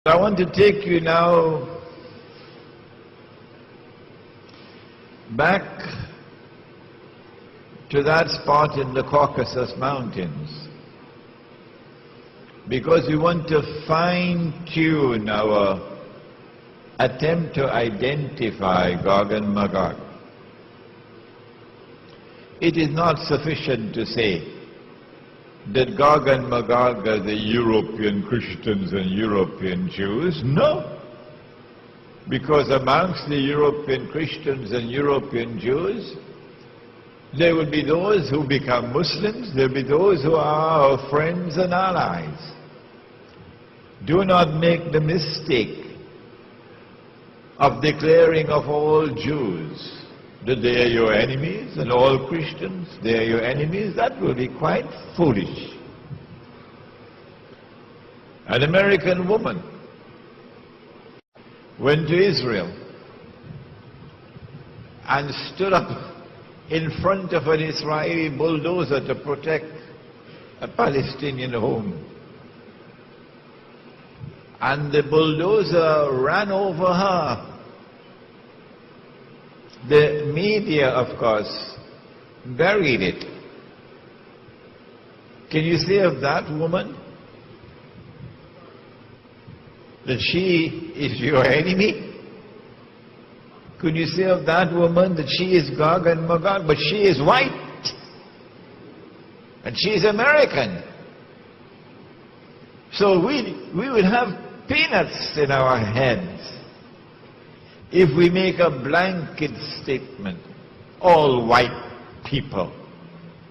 I want to take you now back to that spot in the Caucasus Mountains, because we want to fine-tune our attempt to identify Gog and Magog. It is not sufficient to say that Gog and Magog are the European Christians and European Jews. No, because amongst the European Christians and European Jews, there will be those who become Muslims, there will be those who are our friends and allies. Do not make the mistake of declaring of all Jews that they are your enemies, and all Christians, they are your enemies. That will be quite foolish. An American woman went to Israel and stood up in front of an Israeli bulldozer to protect a Palestinian home. And the bulldozer ran over her. The media, of course, buried it. Can you say of that woman that she is your enemy? Could you say of that woman that she is Gog and Magog, but she is white and she is American? So we would have peanuts in our heads if we make a blanket statement, all white people,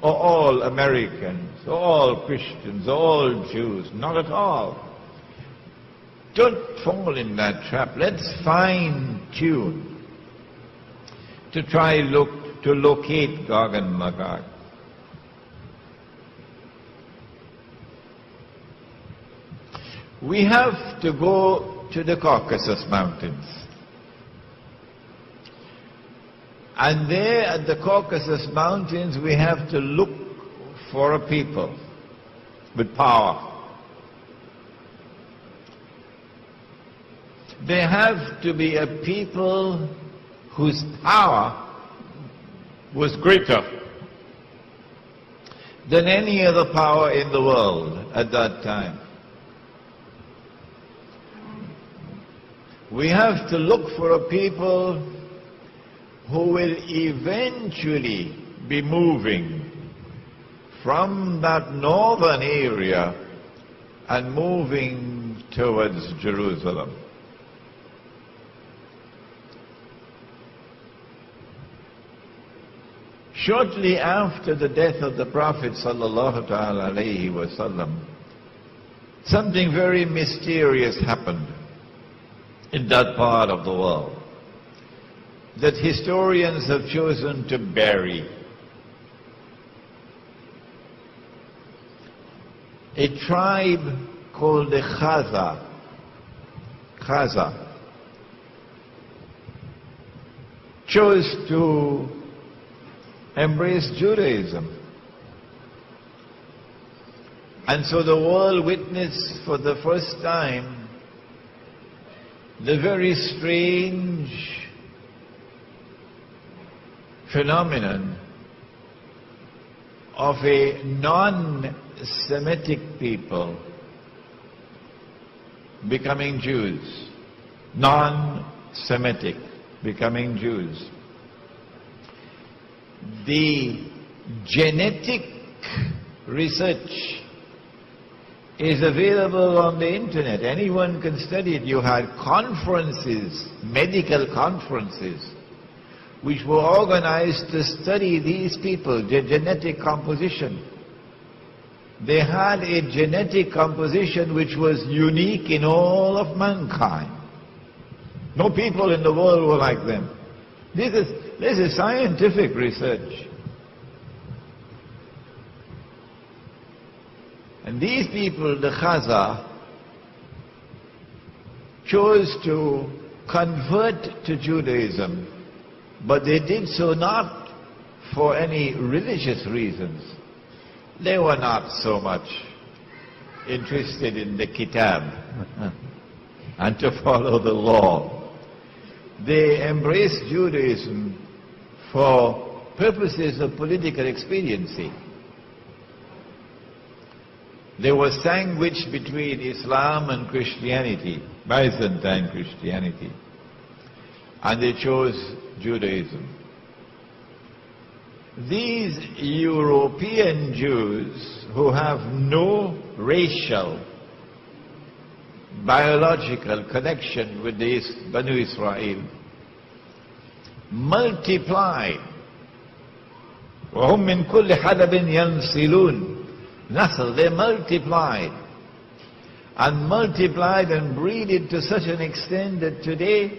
or all Americans, or all Christians, or all Jews. Not at all. Don't fall in that trap. Let's fine-tune to try to locate Gog and Magog. We have to go to the Caucasus Mountains. And there at the Caucasus Mountains we have to look for a people with power. They have to be a people whose power was greater than any other power in the world at that time. We have to look for a people who will eventually be moving from that northern area and moving towards Jerusalem. Shortly after the death of the Prophet sallallahu alaihi wasallam, something very mysterious happened in that part of the world that historians have chosen to bury. A tribe called the Khaza chose to embrace Judaism. And so the world witnessed for the first time the very strange phenomenon of a non-Semitic people becoming Jews. Non-Semitic becoming Jews. The genetic research is available on the internet. Anyone can study it. You had conferences, medical conferences, which were organized to study these people, their genetic composition. They had a genetic composition which was unique in all of mankind. No people in the world were like them. This is scientific research. And these people, the Khaza, chose to convert to Judaism, but they did so not for any religious reasons. They were not so much interested in the Kitab. and to follow the law. They embraced Judaism for purposes of political expediency. They were sandwiched between Islam and Christianity, Byzantine Christianity, and they chose Judaism. These European Jews who have no racial, biological connection with the Banu Israel multiplied. وَهُمْ مِنْ كُلِّ حَدَبٍ يَنْسِلُونَ. They multiplied and breeded to such an extent that today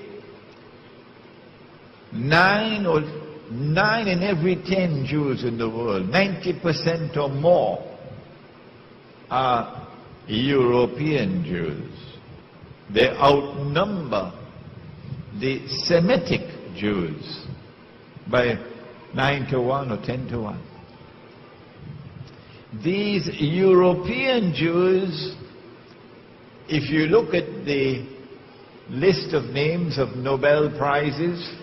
9 in every 10 Jews in the world, 90% or more, are European Jews. They outnumber the Semitic Jews by 9 to 1 or 10 to 1. These European Jews, if you look at the list of names of Nobel Prizes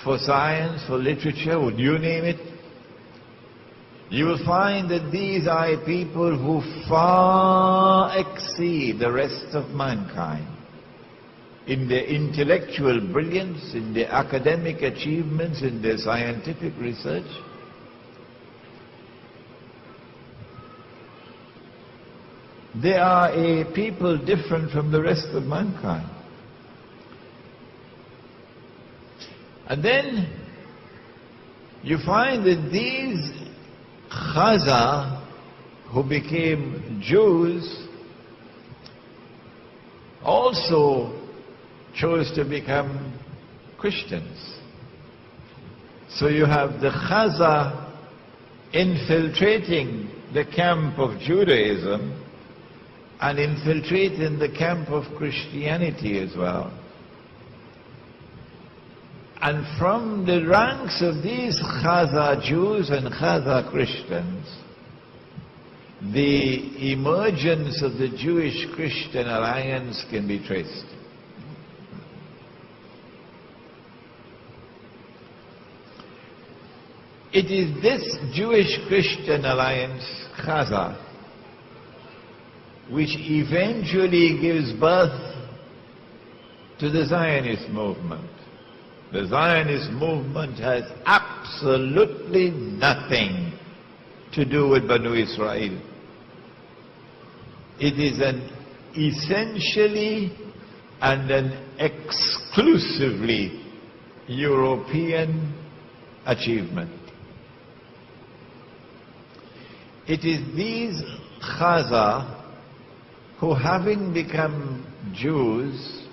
for science, for literature, would you name it? You will find that these are people who far exceed the rest of mankind in their intellectual brilliance, in their academic achievements, in their scientific research. They are a people different from the rest of mankind. And then you find that these Chazar who became Jews also chose to become Christians. So you have the Chazar infiltrating the camp of Judaism and infiltrating the camp of Christianity as well. And from the ranks of these Chazar Jews and Chazar Christians, the emergence of the Jewish-Christian alliance can be traced. It is this Jewish-Christian alliance, Chazar, which eventually gives birth to the Zionist movement. The Zionist movement has absolutely nothing to do with Banu Israel. It is an essentially and an exclusively European achievement. It is these Chazar who, having become Jews,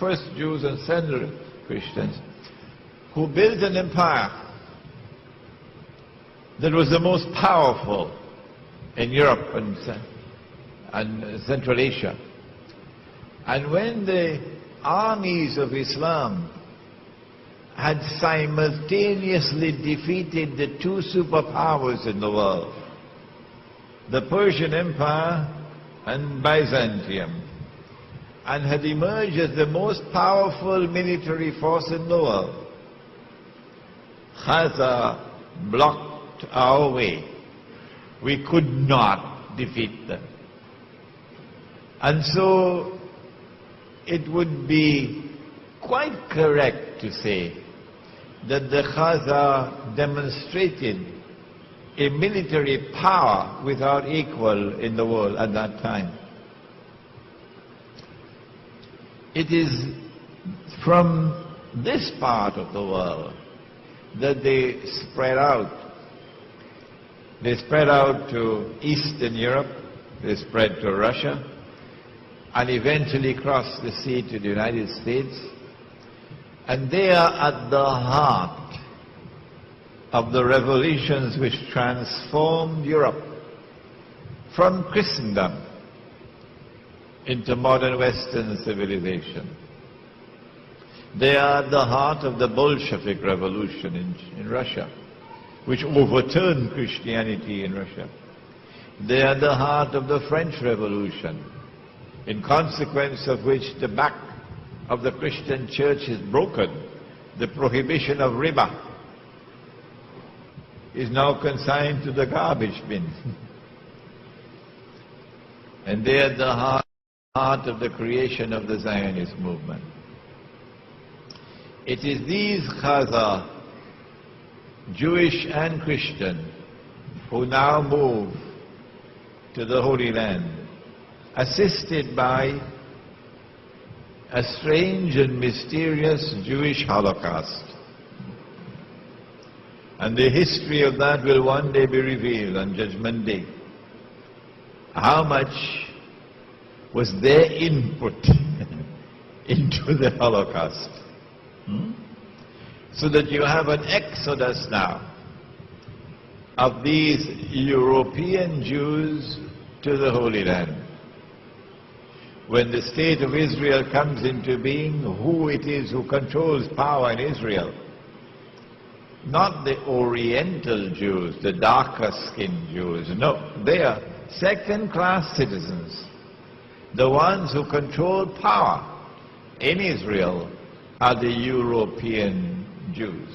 first Jews and secondary Christians, who built an empire that was the most powerful in Europe and Central Asia. And when the armies of Islam had simultaneously defeated the two superpowers in the world, the Persian Empire and Byzantium, and had emerged as the most powerful military force in the world, Chazar blocked our way. We could not defeat them. And so it would be quite correct to say that the Chazar demonstrated a military power without equal in the world at that time. It is from this part of the world that they spread out. They spread out to Eastern Europe, they spread to Russia, and eventually crossed the sea to the United States. And they are at the heart of the revolutions which transformed Europe from Christendom into modern Western civilization. They are at the heart of the Bolshevik Revolution in Russia, which overturned Christianity in Russia. They are at the heart of the French Revolution, in consequence of which the back of the Christian church is broken. The prohibition of riba is now consigned to the garbage bin. And they are the heart of the creation of the Zionist movement. It is these Khazar, Jewish and Christian, who now move to the Holy Land, assisted by a strange and mysterious Jewish Holocaust. And the history of that will one day be revealed on Judgment Day. How much was their input into the Holocaust? So that you have an exodus now of these European Jews to the Holy Land. When the state of Israel comes into being, who it is who controls power in Israel? Not the Oriental Jews, the darker-skinned Jews. No, they are second-class citizens. The ones who control power in Israel are the European Jews.